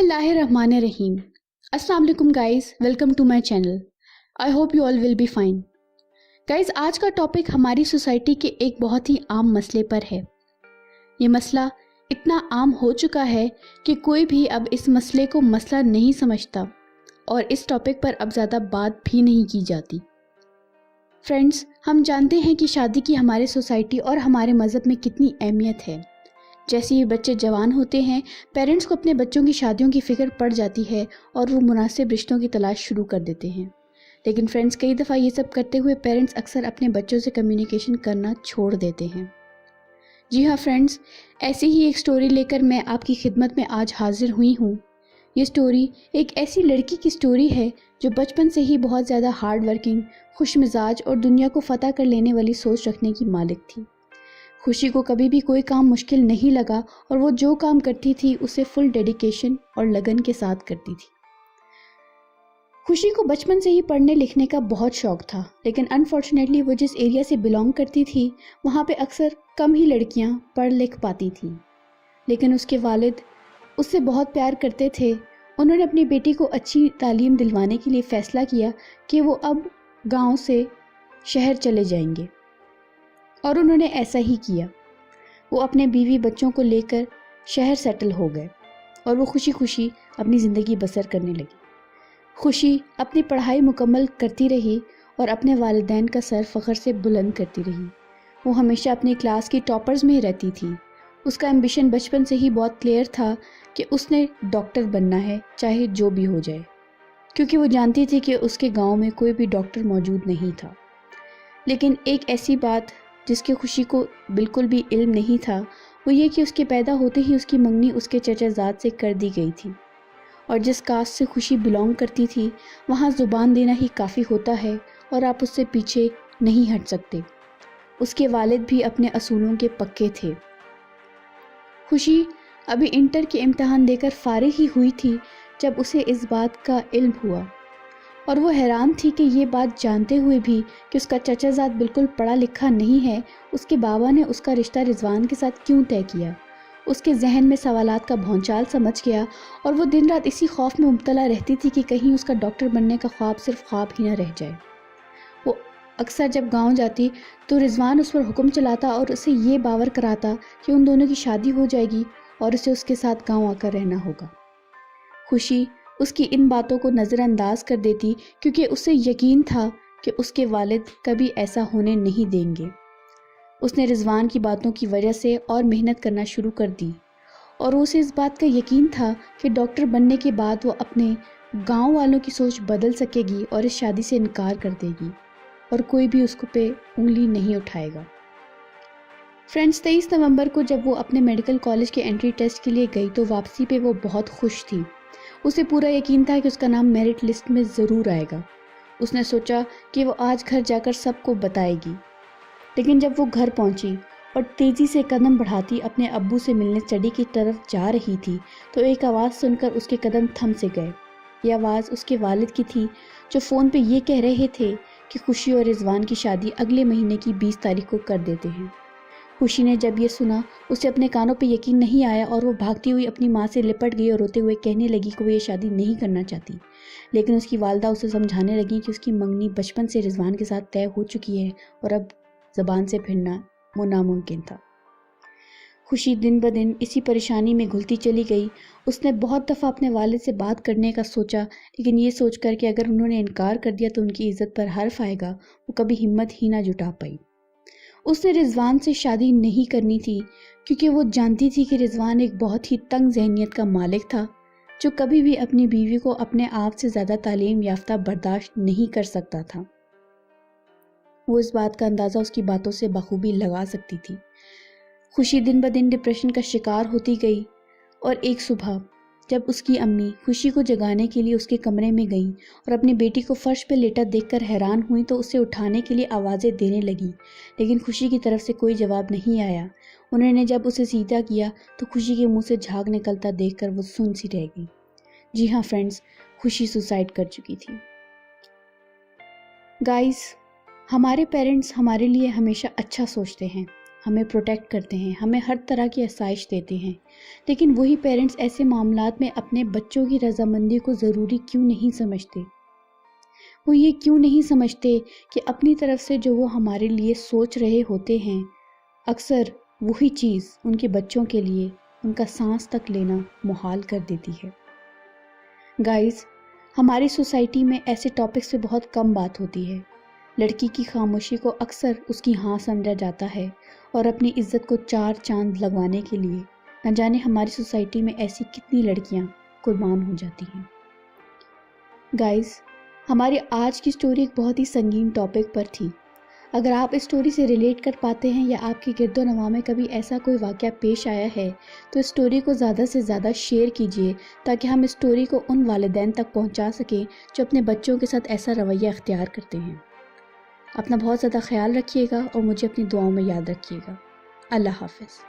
बिस्मिल्लाहिर्रहमानिर्रहीम। अस्सलाम वालेकुम guys, welcome to my channel. I hope you all will be fine. Guys, आज का टॉपिक हमारी सोसाइटी के एक बहुत ही आम मसले पर है। ये मसला इतना आम हो चुका है कि कोई भी अब इस मसले को मसला नहीं समझता और इस टॉपिक पर अब ज़्यादा बात भी नहीं की जाती। फ्रेंड्स, हम जानते हैं कि शादी की हमारे सोसाइटी और हमारे मज़हब में कितनी अहमियत है। जैसे ही बच्चे जवान होते हैं, पेरेंट्स को अपने बच्चों की शादियों की फ़िक्र पड़ जाती है और वो मुनासिब रिश्तों की तलाश शुरू कर देते हैं। लेकिन फ्रेंड्स, कई दफ़ा ये सब करते हुए पेरेंट्स अक्सर अपने बच्चों से कम्युनिकेशन करना छोड़ देते हैं। जी हाँ फ्रेंड्स, ऐसी ही एक स्टोरी लेकर मैं आपकी खिदमत में आज हाजिर हुई हूँ। ये स्टोरी एक ऐसी लड़की की स्टोरी है जो बचपन से ही बहुत ज़्यादा हार्ड वर्किंग, खुश मिजाज और दुनिया को फ़तह कर लेने वाली सोच रखने की मालिक थी। खुशी को कभी भी कोई काम मुश्किल नहीं लगा और वो जो काम करती थी उसे फुल डेडिकेशन और लगन के साथ करती थी। खुशी को बचपन से ही पढ़ने लिखने का बहुत शौक था, लेकिन अनफॉर्चुनेटली वो जिस एरिया से बिलोंग करती थी वहाँ पे अक्सर कम ही लड़कियाँ पढ़ लिख पाती थीं। लेकिन उसके वालिद उससे बहुत प्यार करते थे। उन्होंने अपनी बेटी को अच्छी तालीम दिलवाने के लिए फ़ैसला किया कि वो अब गाँव से शहर चले जाएंगे, और उन्होंने ऐसा ही किया। वो अपने बीवी बच्चों को लेकर शहर सेटल हो गए और वो खुशी खुशी अपनी ज़िंदगी बसर करने लगी। खुशी अपनी पढ़ाई मुकम्मल करती रही और अपने वालिदैन का सर फ़ख्र से बुलंद करती रही। वो हमेशा अपनी क्लास की टॉपर्स में ही रहती थी। उसका एम्बिशन बचपन से ही बहुत क्लियर था कि उसने डॉक्टर बनना है, चाहे जो भी हो जाए, क्योंकि वो जानती थी कि उसके गाँव में कोई भी डॉक्टर मौजूद नहीं था। लेकिन एक ऐसी बात जिसकी खुशी को बिल्कुल भी इल्म नहीं था, वो ये कि उसके पैदा होते ही उसकी मंगनी उसके चचाजाद से कर दी गई थी, और जिस कास्ट से खुशी बिलोंग करती थी वहाँ ज़ुबान देना ही काफ़ी होता है और आप उससे पीछे नहीं हट सकते। उसके वालिद भी अपने असूलों के पक्के थे। खुशी अभी इंटर के इम्तिहान देकर फारिग ही हुई थी जब उसे इस बात का इल्म हुआ, और वो हैरान थी कि ये बात जानते हुए भी कि उसका चचाजाद बिल्कुल पढ़ा लिखा नहीं है, उसके बाबा ने उसका रिश्ता रिजवान के साथ क्यों तय किया। उसके जहन में सवालात का भौंचाल समझ गया और वो दिन रात इसी खौफ में मुब्तला रहती थी कि कहीं उसका डॉक्टर बनने का ख्वाब सिर्फ ख्वाब ही ना रह जाए। वो अक्सर जब गांव जाती तो रिजवान उस पर हुक्म चलाता और उसे ये बावर कराता कि उन दोनों की शादी हो जाएगी और उसे उसके साथ गाँव आकर रहना होगा। खुशी उसकी इन बातों को नज़रअंदाज कर देती क्योंकि उसे यकीन था कि उसके वालिद कभी ऐसा होने नहीं देंगे। उसने रिजवान की बातों की वजह से और मेहनत करना शुरू कर दी, और उसे इस बात का यकीन था कि डॉक्टर बनने के बाद वो अपने गांव वालों की सोच बदल सकेगी और इस शादी से इनकार कर देगी और कोई भी उसको पे उंगली नहीं उठाएगा। फ्रेंड्स, 23 नवंबर को जब वो अपने मेडिकल कॉलेज के एंट्री टेस्ट के लिए गई तो वापसी पे वो बहुत खुश थी। उसे पूरा यकीन था कि उसका नाम मेरिट लिस्ट में ज़रूर आएगा। उसने सोचा कि वो आज घर जाकर सबको बताएगी। लेकिन जब वो घर पहुंची और तेज़ी से कदम बढ़ाती अपने अब्बू से मिलने स्टडी की तरफ जा रही थी तो एक आवाज़ सुनकर उसके कदम थम से गए। ये आवाज़ उसके वालिद की थी जो फ़ोन पे ये कह रहे थे कि खुशी और रिजवान की शादी अगले महीने की 20 तारीख को कर देते हैं। खुशी ने जब ये सुना उसे अपने कानों पे यकीन नहीं आया और वो भागती हुई अपनी माँ से लिपट गई और रोते हुए कहने लगी कि वो ये शादी नहीं करना चाहती। लेकिन उसकी वालदा उसे समझाने लगी कि उसकी मंगनी बचपन से रिजवान के साथ तय हो चुकी है और अब ज़बान से फिरना वो नामुमकिन था। खुशी दिन ब दिन इसी परेशानी में घुलती चली गई। उसने बहुत दफ़ा अपने वालिद से बात करने का सोचा, लेकिन ये सोच कर कि अगर उन्होंने इनकार कर दिया तो उनकी इज़्ज़त पर हर्फ आएगा, वो कभी हिम्मत ही ना जुटा पाई। उसने रिजवान से शादी नहीं करनी थी क्योंकि वो जानती थी कि रिजवान एक बहुत ही तंग जहनियत का मालिक था जो कभी भी अपनी बीवी को अपने आप से ज़्यादा तालीम याफ्ता बर्दाश्त नहीं कर सकता था। वो इस बात का अंदाज़ा उसकी बातों से बखूबी लगा सकती थी। खुशी दिन ब दिन डिप्रेशन का शिकार होती गई और एक सुबह जब उसकी अम्मी खुशी को जगाने के लिए उसके कमरे में गईं और अपनी बेटी को फर्श पर लेटा देखकर हैरान हुई तो उसे उठाने के लिए आवाज़ें देने लगी, लेकिन खुशी की तरफ से कोई जवाब नहीं आया। उन्होंने जब उसे सीधा किया तो खुशी के मुंह से झाग निकलता देखकर वो सुन सी रह गई। जी हाँ फ्रेंड्स, खुशी सुसाइड कर चुकी थी। गाइस, हमारे पेरेंट्स हमारे लिए हमेशा अच्छा सोचते हैं, ہمیں پروٹیکٹ کرتے ہیں، ہمیں ہر طرح کی آسائش دیتے ہیں، لیکن وہی پیرنٹس ایسے معاملات میں اپنے بچوں کی رضامندی کو ضروری کیوں نہیں سمجھتے؟ وہ یہ کیوں نہیں سمجھتے کہ اپنی طرف سے جو وہ ہمارے لیے سوچ رہے ہوتے ہیں، اکثر وہی چیز ان کے بچوں کے لیے ان کا سانس تک لینا محال کر دیتی ہے۔ گائز، ہماری سوسائٹی میں ایسے ٹاپک سے بہت کم بات ہوتی ہے۔ لڑکی کی خاموشی کو اکثر اس کی ہاں سمجھا جاتا ہے، اور اپنی عزت کو 4 چاند لگوانے کے لیے نہ جانے ہماری سوسائٹی میں ایسی کتنی لڑکیاں قربان ہو جاتی ہیں۔ گائز، ہماری آج کی سٹوری ایک بہت ہی سنگین ٹاپک پر تھی۔ اگر آپ اس سٹوری سے ریلیٹ کر پاتے ہیں یا آپ کی گرد و نواح میں کبھی ایسا کوئی واقعہ پیش آیا ہے تو اس سٹوری کو زیادہ سے زیادہ شیئر کیجیے، تاکہ ہم اس سٹوری کو ان والدین تک پہنچا سکیں جو اپنے بچوں کے ساتھ ایسا رویہ اختیار کرتے ہیں۔ اپنا بہت زیادہ خیال رکھیے گا اور مجھے اپنی دعاؤں میں یاد رکھیے گا۔ اللہ حافظ۔